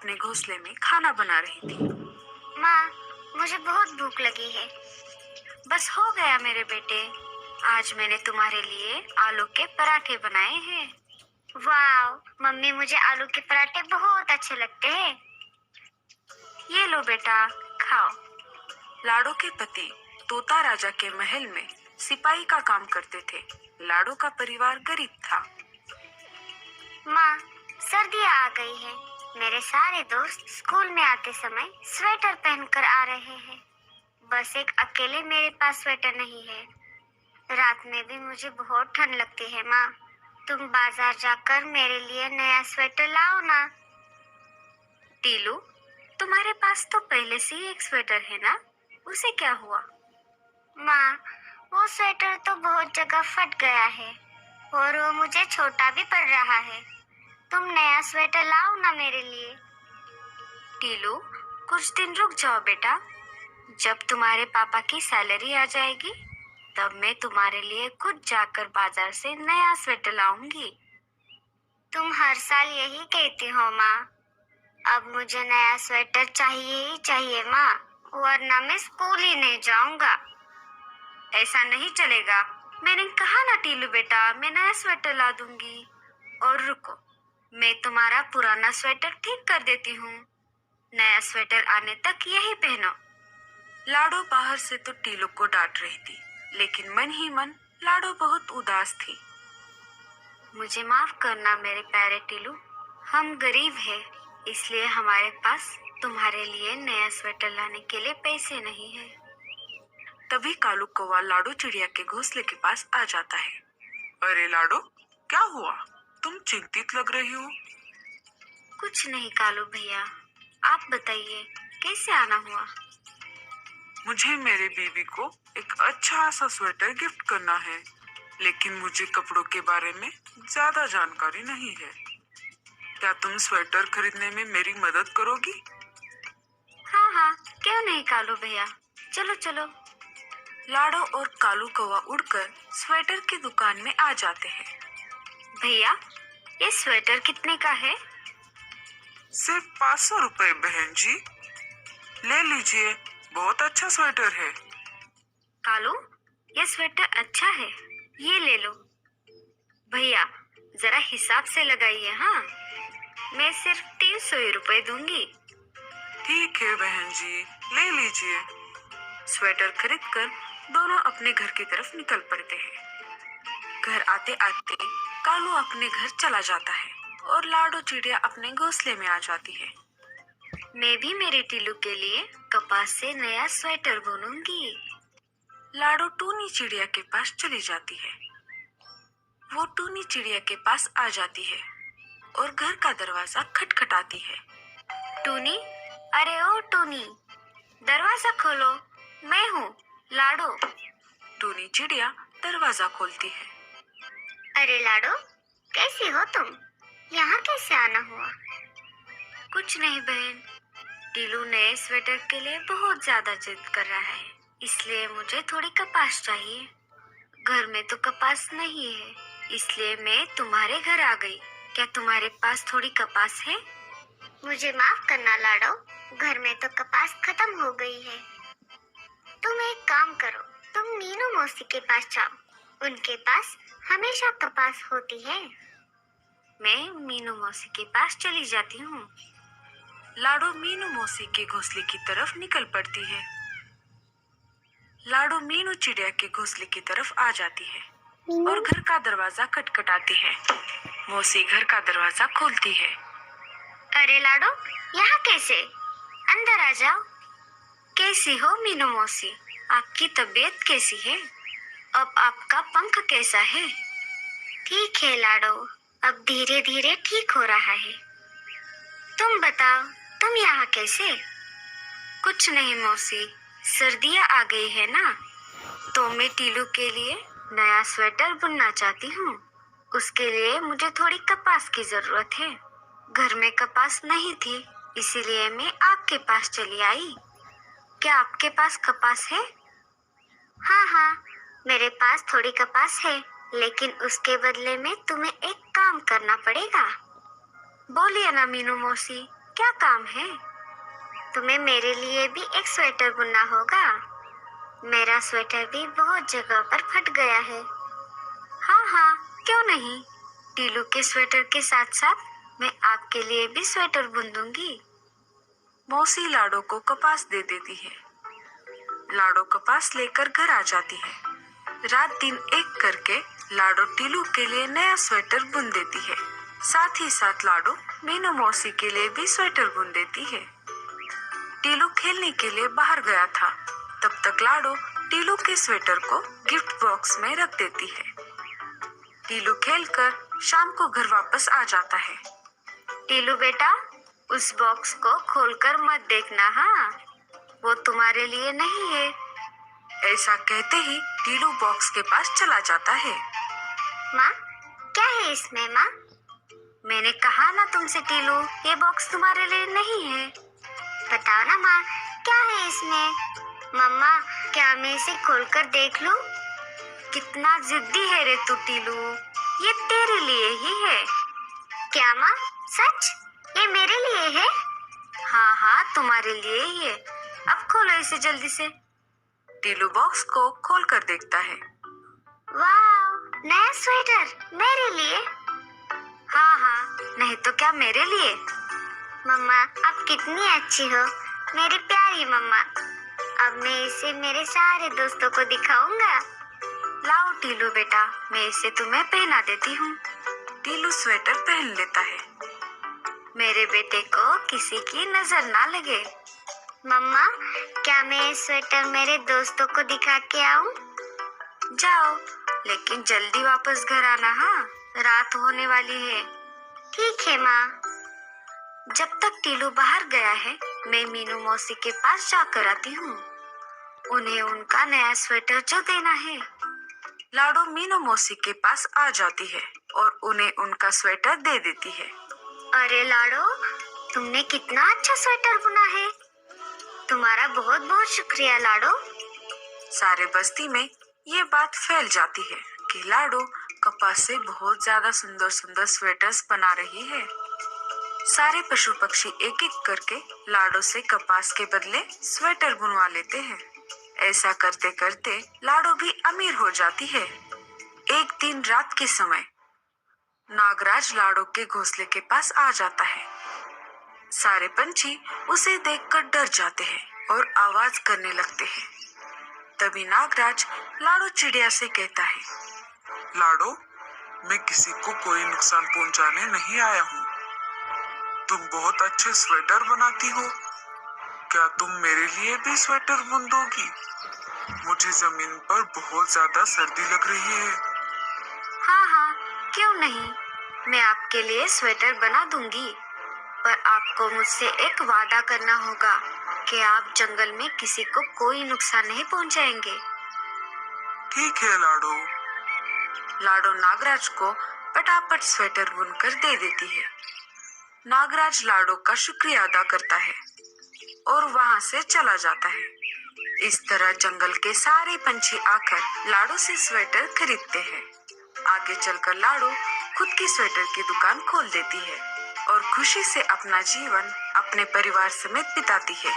अपने घोंसले में खाना बना रही थी। माँ, मुझे बहुत भूख लगी है। बस हो गया मेरे बेटे, आज मैंने तुम्हारे लिए आलू के पराठे बनाए हैं। वाह, मम्मी मुझे आलू के पराठे बहुत अच्छे लगते हैं। ये लो बेटा, खाओ। लाडो के पति तोता राजा के महल में सिपाही का काम करते थे। लाडो का परिवार गरीब था। माँ, सर्दियाँ आ गई है। मेरे सारे दोस्त स्कूल में आते समय स्वेटर पहनकर आ रहे हैं। बस एक अकेले मेरे पास स्वेटर नहीं है। रात में भी मुझे बहुत ठंड लगती है। माँ, तुम बाजार जाकर मेरे लिए नया स्वेटर लाओ ना। टीलू, तुम्हारे पास तो पहले से ही एक स्वेटर है ना, उसे क्या हुआ? माँ, वो स्वेटर तो बहुत जगह फट गया है और वो मुझे छोटा भी पड़ रहा है। तुम नया स्वेटर लाओ ना मेरे लिए। टीलू, कुछ दिन रुक जाओ बेटा। जब तुम्हारे पापा की सैलरी आ जाएगी तब मैं तुम्हारे लिए खुद जाकर बाजार से नया स्वेटर लाऊंगी। तुम हर साल यही कहती हो माँ। अब मुझे नया स्वेटर चाहिए ही चाहिए माँ, वरना मैं स्कूल ही नहीं जाऊंगा। ऐसा नहीं चलेगा। मैंने कहा ना टीलू बेटा, मैं नया स्वेटर ला दूंगी। और रुको, मैं तुम्हारा पुराना स्वेटर ठीक कर देती हूँ। नया स्वेटर आने तक यही पहनो। लाडो बाहर से तो टीलू को डांट रही थी, लेकिन मन ही मन लाडो बहुत उदास थी। मुझे माफ करना मेरे प्यारे टीलू, हम गरीब हैं, इसलिए हमारे पास तुम्हारे लिए नया स्वेटर लाने के लिए पैसे नहीं है। तभी कालू कौवा लाडो चिड़िया के घोंसले के पास आ जाता है। अरे लाडो, क्या हुआ? तुम चिंतित लग रही हो। कुछ नहीं कालू भैया, आप बताइए कैसे आना हुआ? मुझे मेरे बीवी को एक अच्छा सा स्वेटर गिफ्ट करना है, लेकिन मुझे कपड़ों के बारे में ज्यादा जानकारी नहीं है। क्या तुम स्वेटर खरीदने में मेरी मदद करोगी? हाँ हाँ, क्यों नहीं कालू भैया, चलो चलो। लाडो और कालू कौवा उड़कर स्वेटर की दुकान में आ जाते हैं। भैया, ये स्वेटर कितने का है? सिर्फ 500 रुपए बहन जी। ले लीजिए, बहुत अच्छा स्वेटर है। कालू, ये स्वेटर अच्छा है, ये ले लो। भैया, जरा हिसाब से लगाइए। हाँ, मैं सिर्फ 300 ही रुपए दूंगी। ठीक है बहन जी, ले लीजिए। स्वेटर खरीदकर दोनों अपने घर की तरफ निकल पड़ते हैं। घर आते आते कालू अपने घर चला जाता है और लाडो चिड़िया अपने घोंसले में आ जाती है। मैं भी मेरे टीलू के लिए कपास से नया स्वेटर बुनूंगी। लाडो टूनी चिड़िया के पास चली जाती है। वो टूनी चिड़िया के पास आ जाती है और घर का दरवाजा खटखटाती है। टूनी, अरे ओ टूनी, दरवाजा खोलो, मैं हूँ लाडो। टूनी चिड़िया दरवाजा खोलती है। अरे लाडो, कैसी हो तुम? यहाँ कैसे आना हुआ? कुछ नहीं बहन, टीलू नए स्वेटर के लिए बहुत ज्यादा जिद कर रहा है, इसलिए मुझे थोड़ी कपास चाहिए। घर में तो कपास नहीं है, इसलिए मैं तुम्हारे घर आ गई। क्या तुम्हारे पास थोड़ी कपास है? मुझे माफ करना लाडो, घर में तो कपास खत्म हो गई है। तुम एक काम करो, तुम मीनू मौसी के पास जाओ, उनके पास हमेशा कपास होती है। मैं मीनू मौसी के पास चली जाती हूँ। लाडो मीनू मौसी के घोंसले की तरफ निकल पड़ती है। लाडो मीनू चिड़िया के घोंसले की तरफ आ जाती है और घर का दरवाजा खटखटाती है। मौसी घर का दरवाजा खोलती है। अरे लाडो, यहाँ कैसे? अंदर आ जाओ। कैसी हो मीनू मौसी, आपकी तबीयत कैसी है? अब आपका पंख कैसा है? ठीक है लाडो, अब धीरे धीरे ठीक हो रहा है। तुम बताओ, तुम यहाँ कैसे? कुछ नहीं मौसी, सर्दियाँ आ गई है ना, तो मैं टीलू के लिए नया स्वेटर बुनना चाहती हूँ। उसके लिए मुझे थोड़ी कपास की जरूरत है। घर में कपास नहीं थी, इसीलिए मैं आपके पास चली आई। क्या आपके पास कपास है? हाँ हाँ, मेरे पास थोड़ी कपास है, लेकिन उसके बदले में तुम्हें एक काम करना पड़ेगा। बोलिए ना मीनू मौसी, क्या काम है? तुम्हें मेरे लिए भी एक स्वेटर बुनना होगा। मेरा स्वेटर भी बहुत जगह पर फट गया है। हाँ हाँ, क्यों नहीं। टीलू के स्वेटर के साथ साथ मैं आपके लिए भी स्वेटर बुन दूंगी। मौसी लाडो को कपास दे देती है। लाडो कपास लेकर घर आ जाती है। रात दिन एक करके लाडो टीलू के लिए नया स्वेटर बुन देती है। साथ ही साथ लाडो मीनू मौसी के लिए भी स्वेटर बुन देती है। टीलू खेलने के लिए बाहर गया था। तब तक लाडो टीलू के स्वेटर को गिफ्ट बॉक्स में रख देती है। टीलू खेलकर शाम को घर वापस आ जाता है। टीलू बेटा, उस बॉक्स को खोलकर मत देखना, हाँ, वो तुम्हारे लिए नहीं है। ऐसा कहते ही टीलू बॉक्स के पास चला जाता है। माँ, क्या है इसमें माँ? मैंने कहा ना तुमसे टीलू, ये बॉक्स तुम्हारे लिए नहीं है। बताओ ना माँ, क्या है इसमें? मम्मा, क्या मैं इसे खोलकर देख लूं? कितना जिद्दी है रे तू टीलू, ये तेरे लिए ही है। क्या माँ, सच? ये मेरे लिए है? हाँ हाँ, तुम्हारे लिए ही है। अब खोलो इसे जल्दी से। टीलू बॉक्स को खोलकर देखता है। वाह, नया स्वेटर मेरे लिए। हाँ हाँ, नहीं तो क्या मेरे लिए। मम्मा, आप कितनी अच्छी हो, मेरी प्यारी मम्मा। अब मैं इसे मेरे सारे दोस्तों को दिखाऊंगा। लाओ टीलू बेटा, मैं इसे तुम्हें पहना देती हूँ। टीलू स्वेटर पहन लेता है। मेरे बेटे को किसी की नजर ना लगे। मम्मा, क्या मैं ये स्वेटर मेरे दोस्तों को दिखा के आऊं? जाओ, लेकिन जल्दी वापस घर आना, हाँ, रात होने वाली है। ठीक है माँ। जब तक टीलू बाहर गया है, मैं मीनू मौसी के पास जाकर आती हूँ। उन्हें उनका नया स्वेटर जो देना है। लाडो मीनू मौसी के पास आ जाती है और उन्हें उनका स्वेटर दे देती है। अरे लाडो, तुमने कितना अच्छा स्वेटर बुना है। तुम्हारा बहुत बहुत शुक्रिया लाडो। सारे बस्ती में ये बात फैल जाती है कि लाडो कपास से बहुत ज्यादा सुंदर सुंदर स्वेटर्स बना रही है। सारे पशु पक्षी एक एक करके लाडो से कपास के बदले स्वेटर बुनवा लेते हैं। ऐसा करते करते लाडो भी अमीर हो जाती है। एक दिन रात के समय नागराज लाडो के घोंसले के पास आ जाता है। सारे पंछी उसे देखकर डर जाते हैं और आवाज करने लगते हैं। तभी नागराज लाडो चिड़िया से कहता है, लाडो, मैं किसी को कोई नुकसान पहुंचाने नहीं आया हूँ। तुम बहुत अच्छे स्वेटर बनाती हो। क्या तुम मेरे लिए भी स्वेटर बुन दोगी? मुझे जमीन पर बहुत ज्यादा सर्दी लग रही है। हाँ हाँ, क्यों नहीं, मैं आपके लिए स्वेटर बना दूंगी। पर आपको मुझसे एक वादा करना होगा कि आप जंगल में किसी को कोई नुकसान नहीं पहुंचाएंगे। ठीक है लाडो। लाडो नागराज को फटाफट स्वेटर बुनकर दे देती है। नागराज लाडो का शुक्रिया अदा करता है और वहां से चला जाता है। इस तरह जंगल के सारे पंछी आकर लाडो से स्वेटर खरीदते हैं। आगे चलकर लाडो खुद की स्वेटर की दुकान खोल देती है और खुशी से अपना जीवन अपने परिवार समेत बिताती है।